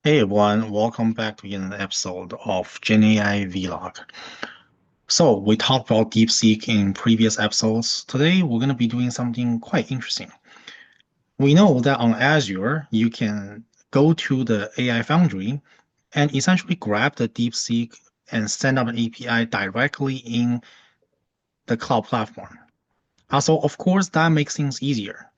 Hey everyone, welcome back to another episode of GenAI Vlog. So we talked about DeepSeek in previous episodes. Today we're going to be doing something quite interesting. We know that on Azure, you can go to the AI Foundry and essentially grab the DeepSeek and send up an API directly in the cloud platform. So of course, that makes things easier.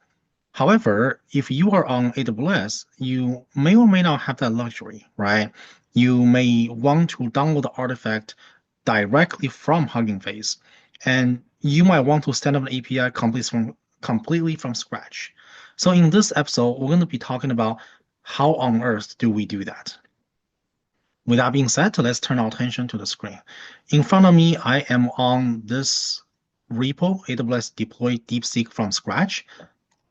However, if you are on AWS, you may or may not have that luxury, right? You may want to download the artifact directly from Hugging Face, and you might want to stand up an API completely from scratch. So in this episode, we're going to be talking about how on earth do we do that. With that being said, let's turn our attention to the screen. In front of me, I am on this repo, AWS deploy DeepSeek from scratch.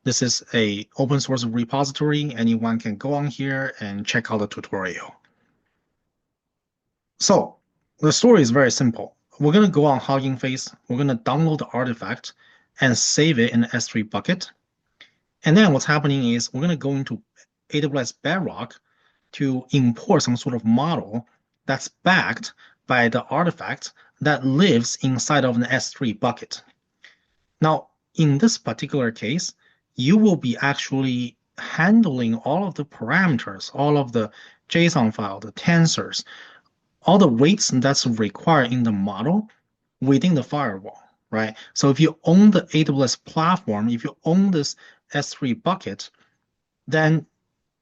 This is a open source repository. Anyone can go on here and check out the tutorial. So the story is very simple. We're going to go on Hugging Face. We're going to download the artifact and save it in the S3 bucket. And then what's happening is we're going to go into AWS Bedrock to import some sort of model that's backed by the artifact that lives inside of an S3 bucket. Now, in this particular case, you will be actually handling all of the parameters, all of the JSON file, the tensors, all the weights that's required in the model within the firewall, right? So if you own the AWS platform, if you own this S3 bucket, then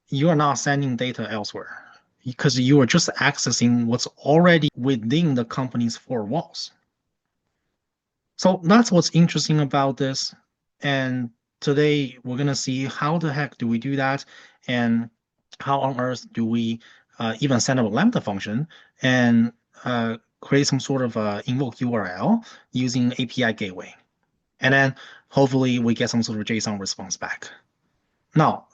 you are not sending data elsewhere because you are just accessing what's already within the company's four walls. So that's what's interesting about this. And today we're going to see how the heck do we do that and how on earth do we even send up a lambda function and create some sort of invoke URL using API gateway. And then hopefully we get some sort of JSON response back. Now,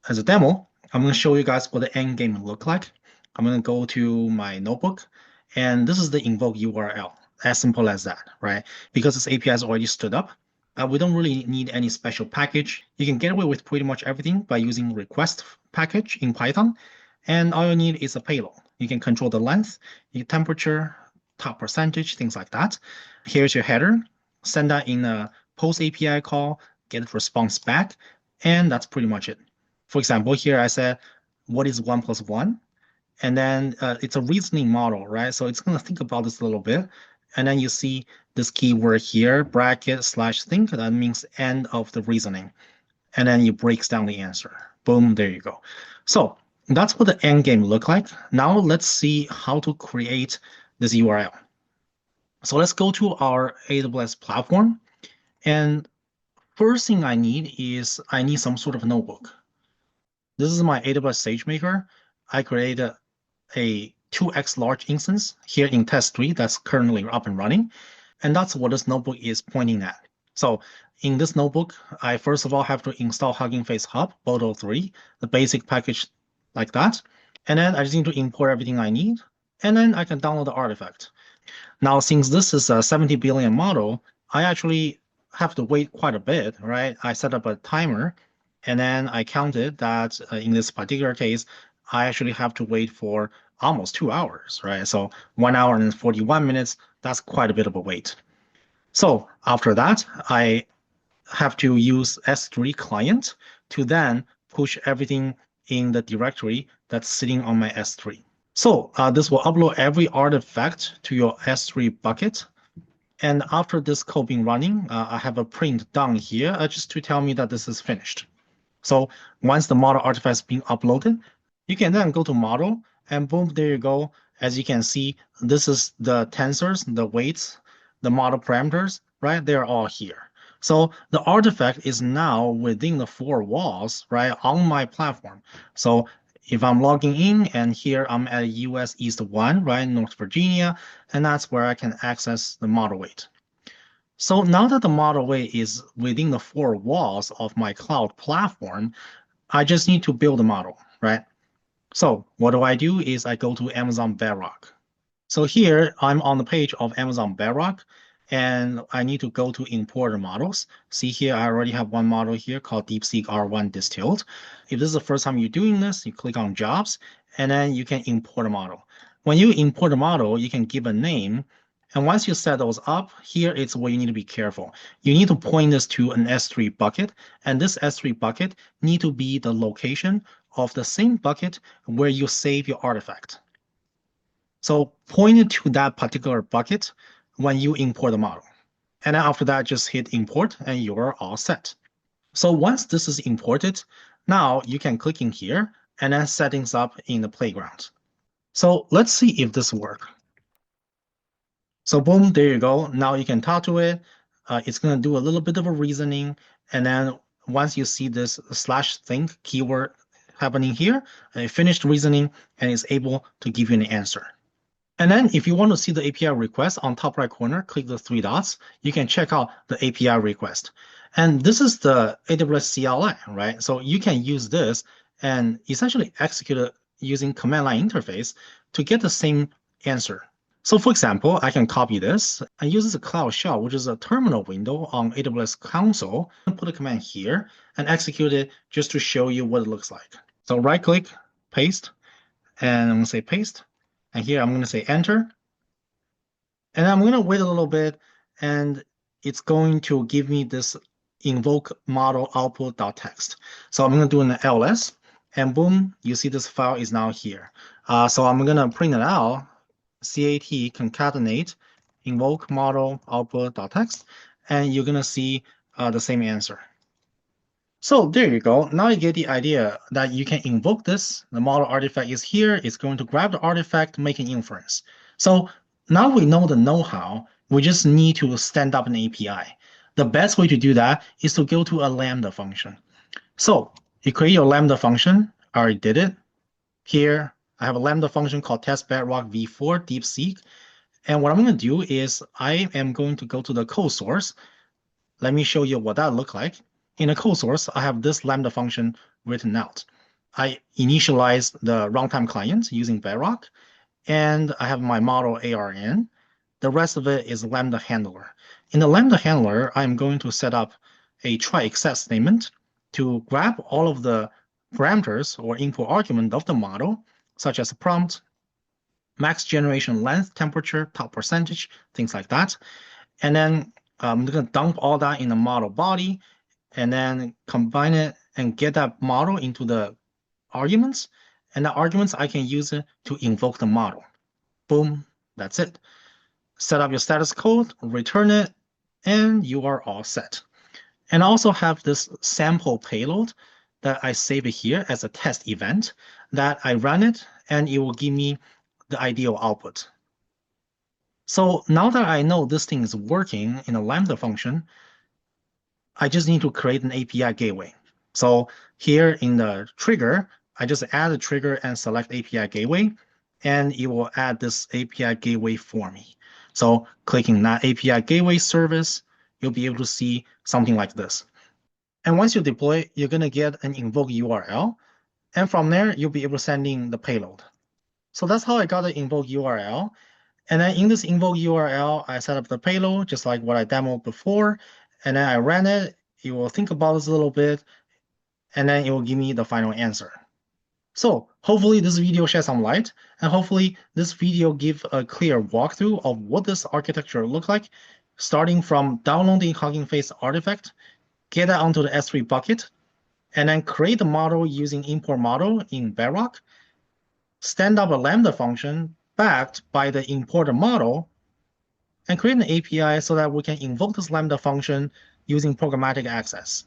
as a demo, I'm going to show you guys what the end game look like. I'm going to go to my notebook, and this is the invoke URL. As simple as that, right? Because this API is already stood up, we don't really need any special package. You can get away with pretty much everything by using request package in Python, and all you need is a payload. You can control the length, the temperature, top percentage, things like that. Here's your header. Send that in a post API call, get a response back, and that's pretty much it. For example, here I said, what is 1 plus 1? And then it's a reasoning model, right? So it's going to think about this a little bit. And then you see this keyword here, bracket / think, that means end of the reasoning. And then it breaks down the answer. Boom, there you go. So that's what the end game look like. Now let's see how to create this URL. So let's go to our AWS platform. And first thing I need is I need some sort of notebook. This is my AWS SageMaker. I created a 2x large instance here in test 3 that's currently up and running. And that's what this notebook is pointing at. So in this notebook, I first of all have to install Hugging Face Hub, Boto 3, the basic package like that. And then I just need to import everything I need. And then I can download the artifact. Now, since this is a 70 billion model, I actually have to wait quite a bit, right? I set up a timer, and then I counted that in this particular case, I actually have to wait for almost 2 hours, right? So 1 hour and 41 minutes, that's quite a bit of a wait. So after that, I have to use S3 client to then push everything in the directory that's sitting on my S3. So this will upload every artifact to your S3 bucket. And after this code being running, I have a print down here just to tell me that this is finished. So once the model artifact is being uploaded, you can then go to model and boom, there you go. As you can see, this is the tensors, the weights, the model parameters, right? They're all here. So the artifact is now within the four walls, right, on my platform. So if I'm logging in and here I'm at US East 1, right, North Virginia, and that's where I can access the model weight. So now that the model weight is within the four walls of my cloud platform, I just need to build a model, right? So what do? Is I go to Amazon Bedrock. So here I'm on the page of Amazon Bedrock, and I need to go to import models. See here, I already have one model here called DeepSeek-R1 distilled. If this is the first time you're doing this, you click on jobs, and then you can import a model. When you import a model, you can give a name. And once you set those up, here is where you need to be careful. You need to point this to an S3 bucket, and this S3 bucket need to be the location of the same bucket where you save your artifact. So point it to that particular bucket when you import the model. And then after that, just hit import and you're all set. So once this is imported, now you can click in here and then settings up in the playground. So let's see if this works. So boom, there you go. Now you can talk to it. It's going to do a little bit of a reasoning. And then once you see this /think keyword happening here, it finished reasoning and is able to give you an answer. And then if you want to see the API request on top right corner, click the three dots. You can check out the API request. And this is the AWS CLI, right? So you can use this and essentially execute it using command line interface to get the same answer. So for example, I can copy this and use a Cloud Shell, which is a terminal window on AWS console, and put a command here and execute it just to show you what it looks like. So right click, paste, and I'm going to say paste. And here I'm going to say enter. And I'm going to wait a little bit, and it's going to give me this invoke model output.txt. So I'm going to do an ls, and boom, you see this file is now here. So I'm going to print it out, cat concatenate invoke model output.txt, and you're going to see the same answer. So there you go. Now you get the idea that you can invoke this. The model artifact is here. It's going to grab the artifact, make an inference. So now we know the know-how. We just need to stand up an API. The best way to do that is to go to a lambda function. So you create your lambda function. I already did it. Here, I have a lambda function called test bedrock v4 DeepSeek. And what I'm going to do is I am going to go to the code source. Let me show you what that looks like. In the code source, I have this lambda function written out. I initialize the runtime client using Bedrock, and I have my model ARN. The rest of it is lambda handler. In the lambda handler, I'm going to set up a try except statement to grab all of the parameters or input argument of the model, such as prompt, max generation length, temperature, top percentage, things like that. And then I'm going to dump all that in the model body, and then combine it and get that model into the arguments. And the arguments, I can use it to invoke the model. Boom, that's it. Set up your status code, return it, and you are all set. And I also have this sample payload that I save it here as a test event that I run it, and it will give me the ideal output. So now that I know this thing is working in a lambda function, I just need to create an API gateway. So here in the trigger, I just add a trigger and select API gateway, and it will add this API gateway for me. So clicking that API gateway service, you'll be able to see something like this. And once you deploy, you're going to get an invoke URL. And from there, you'll be able to send in the payload. So that's how I got the invoke URL. And then in this invoke URL, I set up the payload, just like what I demoed before. And then I ran it. It will think about this a little bit, and then it will give me the final answer. So hopefully this video sheds some light, and hopefully this video gives a clear walkthrough of what this architecture looks like, starting from downloading Hugging Face artifact, get that onto the S3 bucket, and then create the model using import model in Bedrock, stand up a lambda function backed by the importer model, and create an API so that we can invoke this lambda function using programmatic access.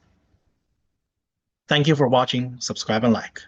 Thank you for watching. Subscribe and like.